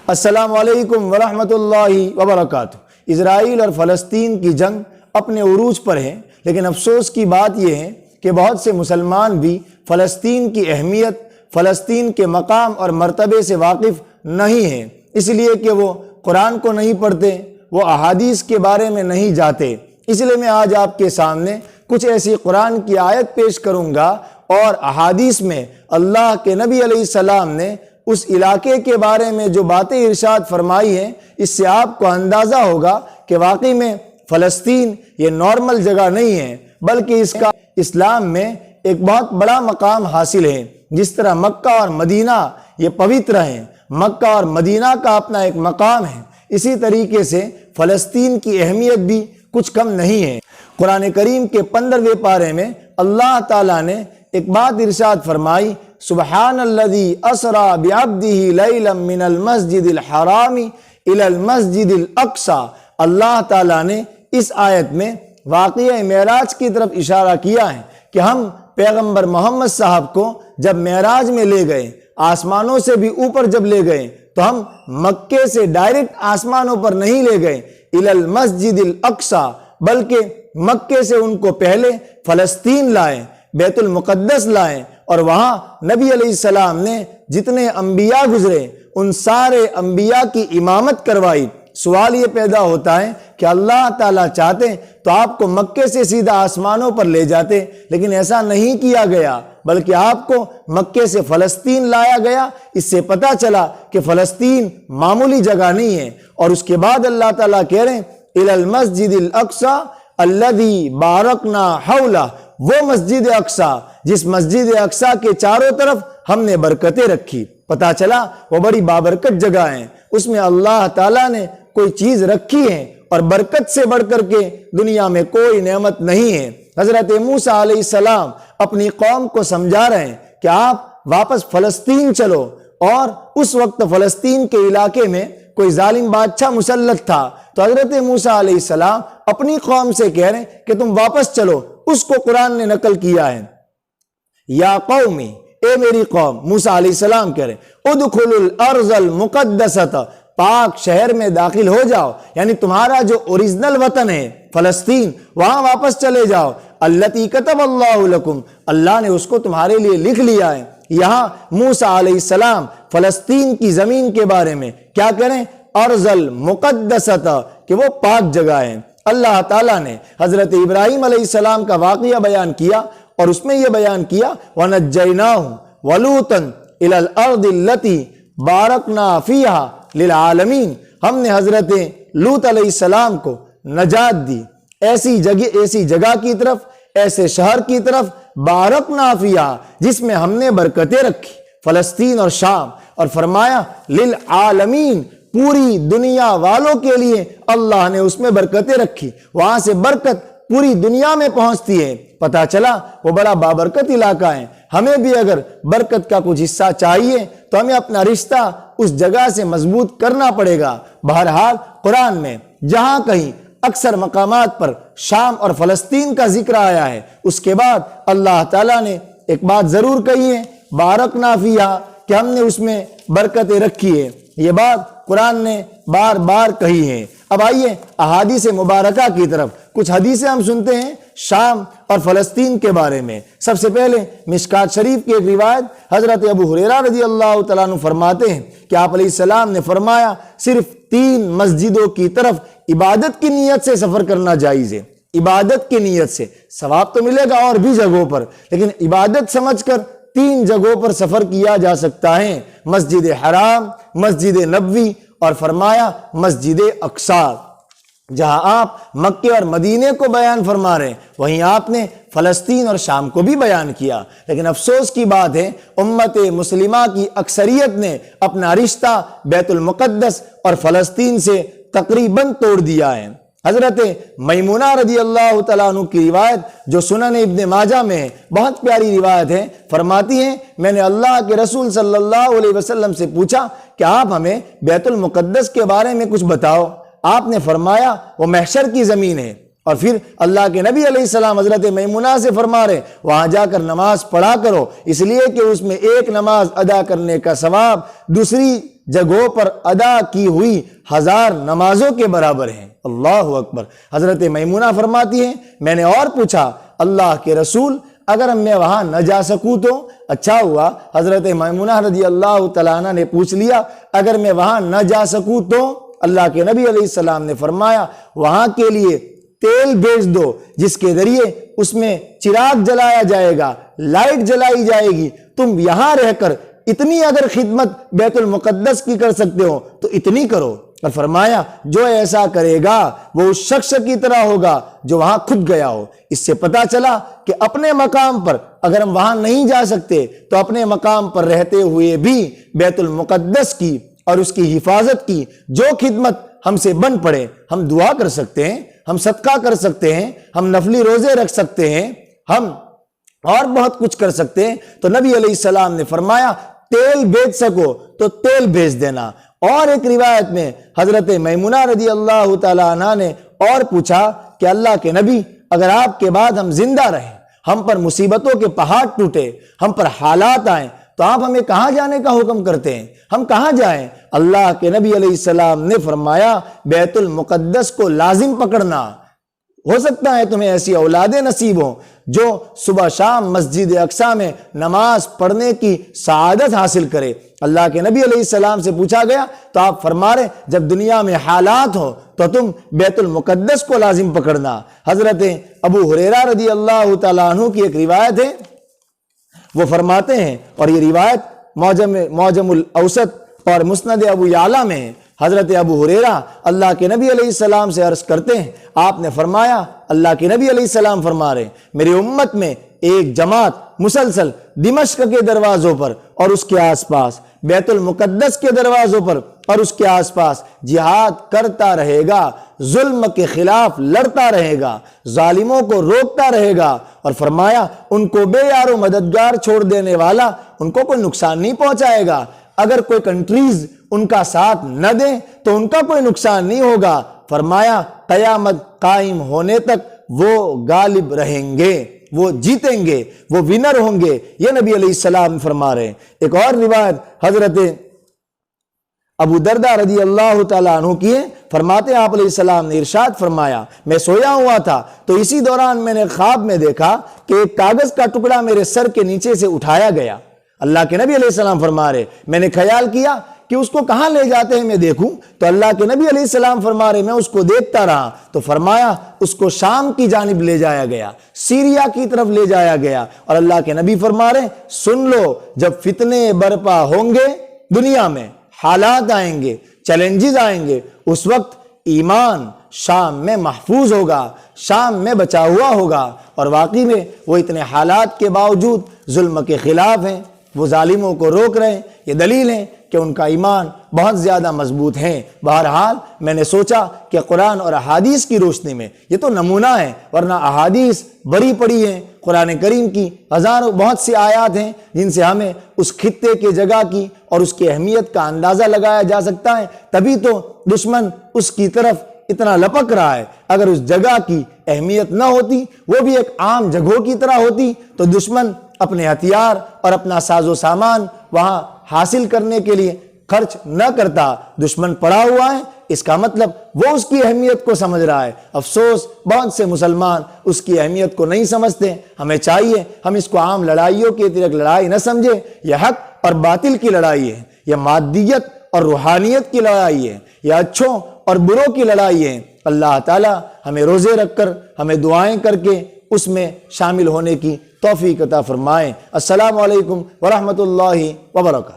السلام علیکم ورحمۃ اللہ وبرکاتہ۔ اسرائیل اور فلسطین کی جنگ اپنے عروج پر ہے، لیکن افسوس کی بات یہ ہے کہ بہت سے مسلمان بھی فلسطین کی اہمیت، فلسطین کے مقام اور مرتبے سے واقف نہیں ہیں، اس لیے کہ وہ قرآن کو نہیں پڑھتے، وہ احادیث کے بارے میں نہیں جانتے۔ اس لیے میں آج آپ کے سامنے کچھ ایسی قرآن کی آیت پیش کروں گا اور احادیث میں اللہ کے نبی علیہ السلام نے اس علاقے کے بارے میں جو باتیں ارشاد فرمائی ہیں، اس سے آپ کو اندازہ ہوگا کہ واقعی میں فلسطین یہ نارمل جگہ نہیں ہے، بلکہ اس کا اسلام میں ایک بہت بڑا مقام حاصل ہے۔ جس طرح مکہ اور مدینہ یہ پوتر ہیں، مکہ اور مدینہ کا اپنا ایک مقام ہے، اسی طریقے سے فلسطین کی اہمیت بھی کچھ کم نہیں ہے۔ قرآن کریم کے 15ویں پارے میں اللہ تعالیٰ نے ایک بات ارشاد فرمائی، سبحان الذی اسری بعبدہ لیلا من المسجد الحرام الی المسجد الاقصی۔ اللہ تعالیٰ نے اس آیت میں واقعہ معراج کی طرف اشارہ کیا ہے کہ ہم پیغمبر محمد صاحب کو جب معراج میں لے گئے، آسمانوں سے بھی اوپر جب لے گئے، تو ہم مکے سے ڈائریکٹ آسمانوں پر نہیں لے گئے الی المسجد الاقصی، بلکہ مکے سے ان کو پہلے فلسطین لائے، بیت المقدس لائے، اور وہاں نبی علیہ السلام نے جتنے انبیاء گزرے ان سارے انبیاء کی امامت کروائی۔ سوال یہ پیدا ہوتا ہے کہ اللہ تعالیٰ چاہتے تو آپ کو مکے سے سیدھا آسمانوں پر لے جاتے، لیکن ایسا نہیں کیا گیا، بلکہ آپ کو مکے سے فلسطین لایا گیا۔ اس سے پتہ چلا کہ فلسطین معمولی جگہ نہیں ہے۔ اور اس کے بعد اللہ تعالیٰ کہہ رہے ہیں الی المسجد الاقصی الذی بارکنا حولہ، وہ مسجد اقصی جس مسجد اقصی کے چاروں طرف ہم نے برکتیں رکھی۔ پتہ چلا وہ بڑی بابرکت جگہ ہے، اس میں اللہ تعالیٰ نے کوئی چیز رکھی ہے، اور برکت سے بڑھ کر کے دنیا میں کوئی نعمت نہیں ہے۔ حضرت موسیٰ علیہ السلام اپنی قوم کو سمجھا رہے ہیں کہ آپ واپس فلسطین چلو، اور اس وقت فلسطین کے علاقے میں کوئی ظالم بادشاہ مسلط تھا، تو حضرت موسیٰ علیہ السلام اپنی قوم سے کہہ رہے ہیں کہ تم واپس چلو۔ اس کو قرآن نے نقل کیا ہے، یا قومی، اے میری قوم، موسیٰ علیہ السلام کہہ رہے ہیں ادخلوا الارض المقدسۃ، پاک شہر میں داخل ہو جاؤ، یعنی تمہارا جو اوریجنل وطن ہے فلسطین، وہاں واپس چلے جاؤ، التی کتب اللہ لکم، اللہ نے اس کو تمہارے لیے لکھ لیا ہے۔ یہاں موسیٰ علیہ السلام فلسطین کی زمین کے بارے میں کیا کریں، ارض المقدسۃ، کہ وہ پاک جگہ ہے۔ اللہ تعالیٰ نے حضرت ابراہیم علیہ السلام کا واقعہ بیان کیا، اور اس میں یہ بیان کیا وَنَجَّيْنَاهُ وَلُوطًا إِلَى الْأَرْضِ الَّتِي بَارَكْنَا فِيهَا لِلْعَالَمِينَ، ہم نے حضرت لوط علیہ السلام کو نجات دی ایسی جگہ کی طرف، ایسے شہر کی طرف، بارکنا فیہا، جس میں ہم نے برکتیں رکھی، فلسطین اور شام، اور فرمایا للعالمین، پوری دنیا والوں کے لیے اللہ نے اس میں برکتیں رکھی، وہاں سے برکت پوری دنیا میں پہنچتی ہے۔ پتہ چلا وہ بڑا بابرکت علاقہ ہے۔ ہمیں بھی اگر برکت کا کچھ حصہ چاہیے تو ہمیں اپنا رشتہ اس جگہ سے مضبوط کرنا پڑے گا۔ بہرحال قرآن میں جہاں کہیں اکثر مقامات پر شام اور فلسطین کا ذکر آیا ہے، اس کے بعد اللہ تعالیٰ نے ایک بات ضرور کہی ہے، بارکنا فیہا، کہ ہم نے اس میں برکتیں رکھی ہے۔ یہ بات قرآن نے بار بار کہی ہے۔ اب آئیے احادیث مبارکہ کی طرف، کچھ حدیثیں ہم سنتے ہیں شام اور فلسطین کے بارے میں۔ سب سے پہلے مشکات شریف کی ایک روایت، حضرت ابو ہریرہ رضی اللہ تعالیٰ عنہ فرماتے ہیں کہ آپ علیہ السلام نے فرمایا صرف 3 مسجدوں کی طرف عبادت کی نیت سے سفر کرنا جائز ہے۔ عبادت کی نیت سے ثواب تو ملے گا اور بھی جگہوں پر، لیکن عبادت سمجھ کر 3 جگہوں پر سفر کیا جا سکتا ہے، مسجد حرام، مسجد نبوی، اور فرمایا مسجد اقصی۔ جہاں آپ مکے اور مدینے کو بیان فرما رہے ہیں، وہیں آپ نے فلسطین اور شام کو بھی بیان کیا، لیکن افسوس کی بات ہے امت مسلمہ کی اکثریت نے اپنا رشتہ بیت المقدس اور فلسطین سے تقریباً توڑ دیا ہے۔ حضرت میمونہ رضی اللہ تعالیٰ عنہ کی روایت جو سنن ابن ماجہ میں ہے، بہت پیاری روایت ہے، فرماتی ہیں میں نے اللہ کے رسول صلی اللہ علیہ وسلم سے پوچھا کہ آپ ہمیں بیت المقدس کے بارے میں کچھ بتاؤ۔ آپ نے فرمایا وہ محشر کی زمین ہے، اور پھر اللہ کے نبی علیہ السلام حضرت میمونہ سے فرما رہے وہاں جا کر نماز پڑھا کرو، اس لیے کہ اس میں ایک نماز ادا کرنے کا ثواب دوسری جگہوں پر ادا کی ہوئی 1000 نمازوں کے برابر ہیں۔ اللہ اکبر۔ حضرت میمونہ فرماتی ہیں میں نے اور پوچھا اللہ کے رسول اگر میں وہاں نہ جا سکوں تو؟ اچھا ہوا حضرت میمونہ رضی اللہ تعالیٰ عنہ نے پوچھ لیا اگر میں وہاں نہ جا سکوں تو؟ اللہ کے نبی علیہ السلام نے فرمایا وہاں کے لیے تیل بھیج دو جس کے ذریعے اس میں چراغ جلایا جائے گا، لائٹ جلائی جائے گی، تم یہاں رہ کر اتنی اگر خدمت بیت المقدس کی کر سکتے ہو تو اتنی کرو۔ اور فرمایا جو ایسا کرے گا وہ اس شخص کی طرح ہوگا جو وہاں خود گیا ہو۔ اس سے پتا چلا کہ اپنے مقام پر اگر ہم وہاں نہیں جا سکتے تو اپنے مقام پر رہتے ہوئے بھی بیت المقدس کی اور اس کی حفاظت کی جو خدمت ہم سے بن پڑے، ہم دعا کر سکتے ہیں، ہم صدقہ کر سکتے ہیں، ہم نفلی روزے رکھ سکتے ہیں، ہم اور بہت کچھ کر سکتے ہیں۔ تو نبی علیہ السلام نے فرمایا تیل بھیج سکو تو تیل بھیج دینا۔ اور ایک روایت میں حضرت میمونہ رضی اللہ تعالیٰ عنہ نے اور پوچھا کہ اللہ کے نبی اگر آپ کے بعد ہم زندہ رہیں، ہم پر مصیبتوں کے پہاڑ ٹوٹے، ہم پر حالات آئیں تو آپ ہمیں کہاں جانے کا حکم کرتے ہیں؟ ہم کہاں جائیں؟ اللہ کے نبی علیہ السلام نے فرمایا بیت المقدس کو لازم پکڑنا۔ ہو سکتا ہے تمہیں ایسی اولادیں نصیب ہوں جو صبح شام مسجد اقصی میں نماز پڑھنے کی سعادت حاصل کرے۔ اللہ کے نبی علیہ السلام سے پوچھا گیا تو آپ فرما رہے جب دنیا میں حالات ہو تو تم بیت المقدس کو لازم پکڑنا۔ حضرت ابو ہریرہ رضی اللہ تعالیٰ عنہ کی ایک روایت ہے، وہ فرماتے ہیں اور یہ روایت معجم الاوسط اور مسند ابو یعلیٰ میں ہے، حضرت ابو ہریرہ اللہ کے نبی علیہ السلام سے عرض کرتے ہیں آپ نے فرمایا اللہ کے نبی علیہ السلام فرما رہے میری امت میں ایک جماعت مسلسل دمشق کے دروازوں پر اور اس کے آس پاس، بیت المقدس کے دروازوں پر اور اس کے آس پاس جہاد کرتا رہے گا، ظلم کے خلاف لڑتا رہے گا، ظالموں کو روکتا رہے گا، اور فرمایا ان کو بے یار و مددگار چھوڑ دینے والا ان کو کوئی نقصان نہیں پہنچائے گا۔ اگر کوئی کنٹریز ان کا ساتھ نہ دیں تو ان کا کوئی نقصان نہیں ہوگا۔ فرمایا قیامت قائم ہونے تک وہ غالب رہیں گے، وہ جیتیں گے، وہ ونر ہوں گے، یہ نبی علیہ السلام فرما رہے ہیں۔ ایک اور روایت حضرت ابو دردہ رضی اللہ تعالیٰ عنہ کی ہے، فرماتے ہیں آپ علیہ السلام نے ارشاد فرمایا میں سویا ہوا تھا تو اسی دوران میں نے خواب میں دیکھا کہ ایک کاغذ کا ٹکڑا میرے سر کے نیچے سے اٹھایا گیا۔ اللہ کے نبی علیہ السلام فرما رہے میں نے خیال کیا کہ اس کو کہاں لے جاتے ہیں میں دیکھوں، تو اللہ کے نبی علیہ السلام فرما رہے میں اس کو دیکھتا رہا تو فرمایا اس کو شام کی جانب لے جایا گیا، سیریا کی طرف لے جایا گیا۔ اور اللہ کے نبی فرما رہے سن لو جب فتنے برپا ہوں گے، دنیا میں حالات آئیں گے، چیلنجز آئیں گے، اس وقت ایمان شام میں محفوظ ہوگا، شام میں بچا ہوا ہوگا۔ اور واقعی میں وہ اتنے حالات کے باوجود ظلم کے خلاف ہیں، وہ ظالموں کو روک رہے ہیں، یہ دلیل ہے کہ ان کا ایمان بہت زیادہ مضبوط ہے۔ بہرحال میں نے سوچا کہ قرآن اور احادیث کی روشنی میں یہ تو نمونہ ہے، ورنہ احادیث بری پڑی ہیں، قرآن کریم کی ہزاروں بہت سی آیات ہیں جن سے ہمیں اس خطے کے جگہ کی اور اس کی اہمیت کا اندازہ لگایا جا سکتا ہے۔ تبھی تو دشمن اس کی طرف اتنا لپک رہا ہے۔ اگر اس جگہ کی اہمیت نہ ہوتی، وہ بھی ایک عام جگہوں کی طرح ہوتی، تو دشمن اپنے ہتھیار اور اپنا ساز و سامان وہاں حاصل کرنے کے لیے خرچ نہ کرتا۔ دشمن پڑا ہوا ہے، اس کا مطلب وہ اس کی اہمیت کو سمجھ رہا ہے۔ افسوس بہت سے مسلمان اس کی اہمیت کو نہیں سمجھتے۔ ہمیں چاہیے ہم اس کو عام لڑائیوں کی ایک لڑائی نہ سمجھے، یہ حق اور باطل کی لڑائی ہے، یہ مادیت اور روحانیت کی لڑائی ہے، یہ اچھوں اور بروں کی لڑائی ہے۔ اللہ تعالی ہمیں روزے رکھ کر، ہمیں دعائیں کر کے اس میں شامل ہونے کی توفیق عطا فرمائیں۔ السلام علیکم ورحمۃ اللہ وبرکاتہ۔